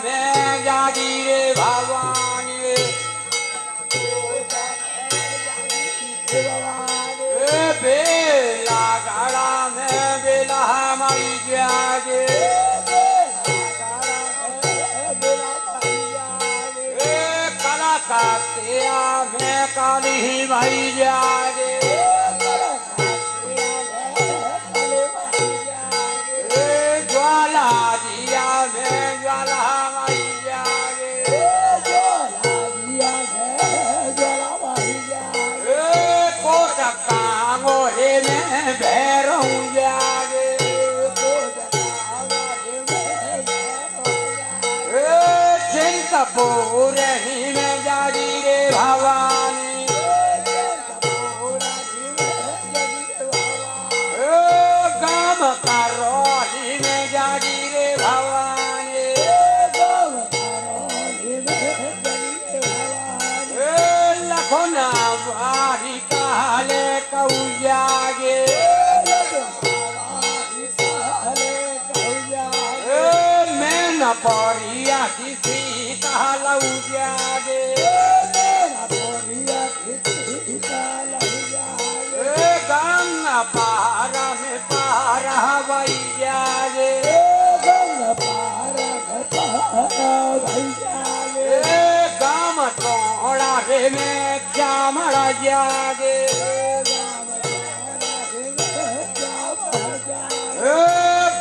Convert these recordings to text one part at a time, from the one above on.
में जागी रे भवानी बेला गाड़ा में बेला हमारी जागे कला कातिया में काली भाई जागे ज्वाला दिया में ज्वाला भाई जागे कोटका मोहे में भैरव जागे चिंतपूर ही में जागी रे भवानी गाम करोली में जागी रे भवानी लखना बारी काले कऊ जागे मैं न पड़िया किसी कहलऊ जागे गंगा पारा में पारा बई जागे गाम तोड़ा रे में चामड़ा जागे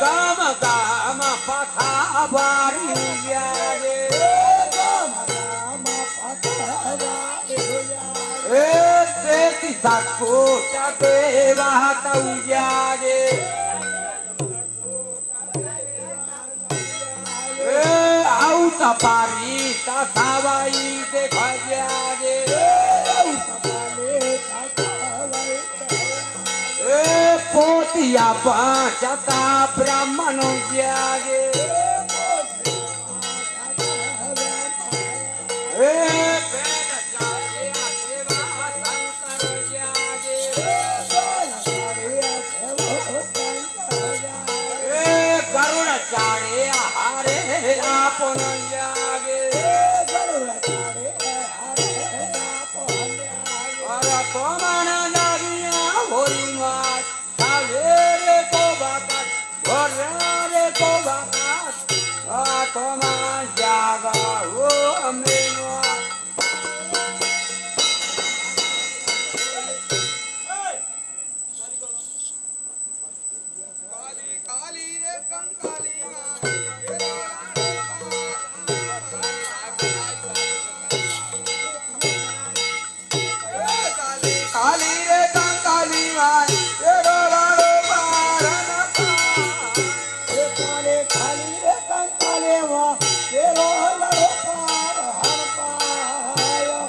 गाम गाम पथा बारी जागे देती सबको चके बात जागे आउ तपारी तथावाई देख जागे पोतिया पांचता ब्राह्मण जागे गरुड़ चाड़े हारे आपन जागे और तो माना जागिया होई मात सवेरे को बात घोरे को बात तो मान जागा वो अमेनुआ काली रे कंकाली माय तेरो लाडो पारन पाए काली रे कंकाले वा तेरो लाडो पार हर पायो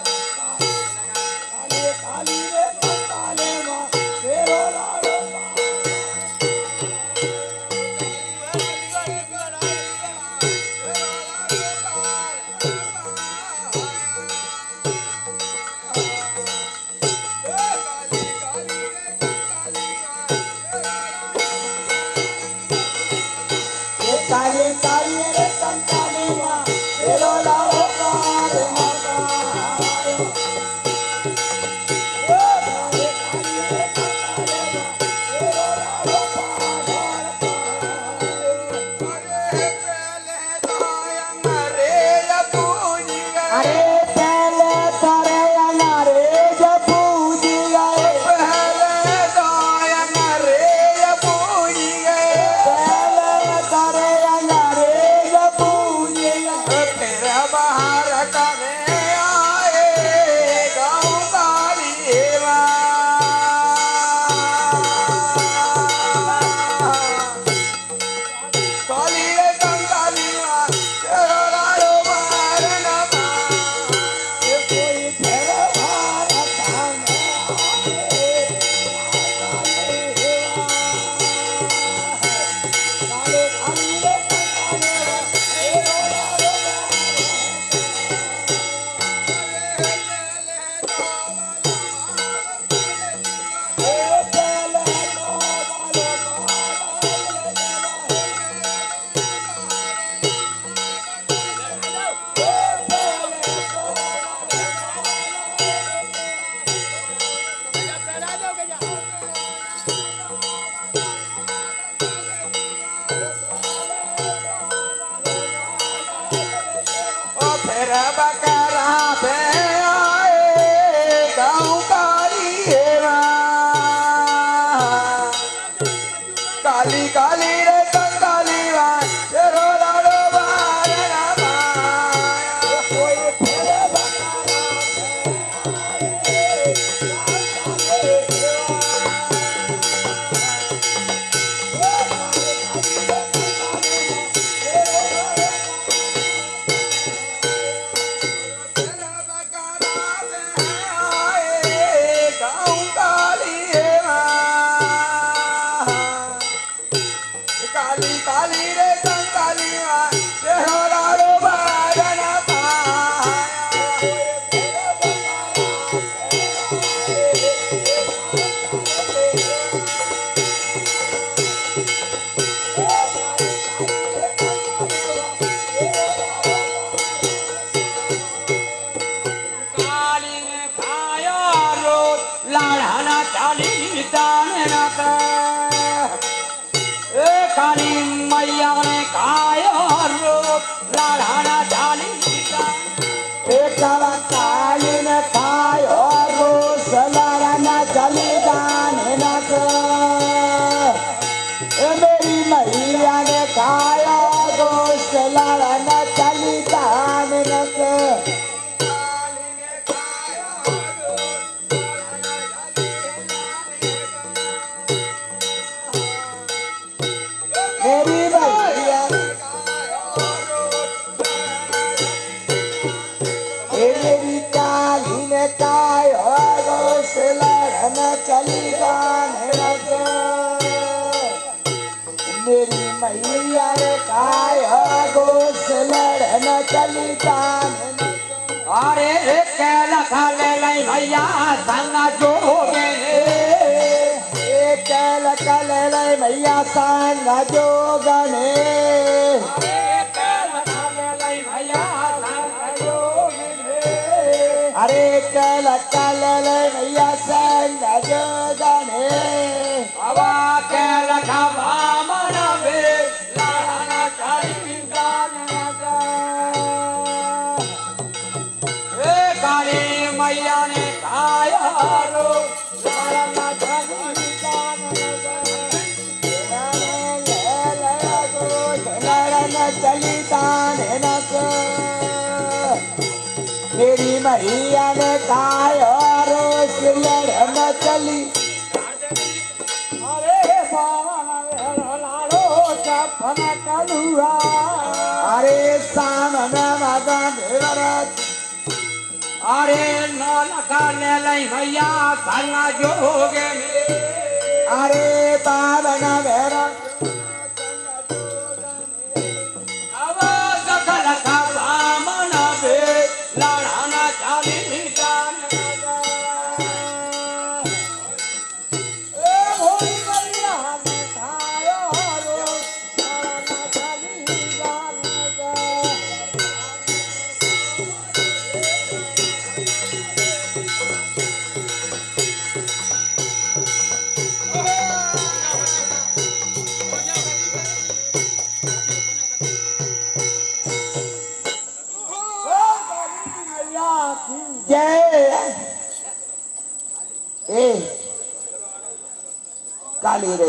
काली रे कंकाले वा तेरो लाडो काली काली रे कंकाली वाय तेरो लाडो बारना पाया કોઈ ફેરે બકારા काली काली रे कंकाली वाय तेरो लाडो बारना કાલી ને ખાયો રોજ લાડાના ચાલી તાને નાખે એ કાલી મૈયાને ખાયો રોજ લાડાના ચાલી તાને એકલા કાલીને ખાયો રોસ લાડાના ચાલી ગાને નક એ મેરી મૈયાને ખાયો રોસ લાડાના ચાલી ગાને નક मेरी भैया मेरी काली ने काय रोस लड़न चली गाने लगे मेरी मैया ने काय रोस लड़न चली गाने लगे અરે રે કે લખા લે લઈ ભૈયા સંગા જોગે कल कल मैया संग जोगने अरे कल कल मैया संग जोगने હવા કે લખા બામણ બે લાડાના ચાલી ગાને એ કાળી મૈયાને ખાયા રો લાડાના ચાલી चली गाने नक मेरी मैया ने खाया रोस लड़न चली અરે બાવન વેળો લાડો ચપન કલુઆ अरे सामन मदन भरत અરે નો લખા લે લઈ ભૈયા સંગા જોગે अरे पावन भरत હવા લખા લખા બામણ બે લાડાના ચાલી ગાને એ ભોળી મૈયા ને ખાયો રો લાડાના ચાલી ગાને जय ए काली रे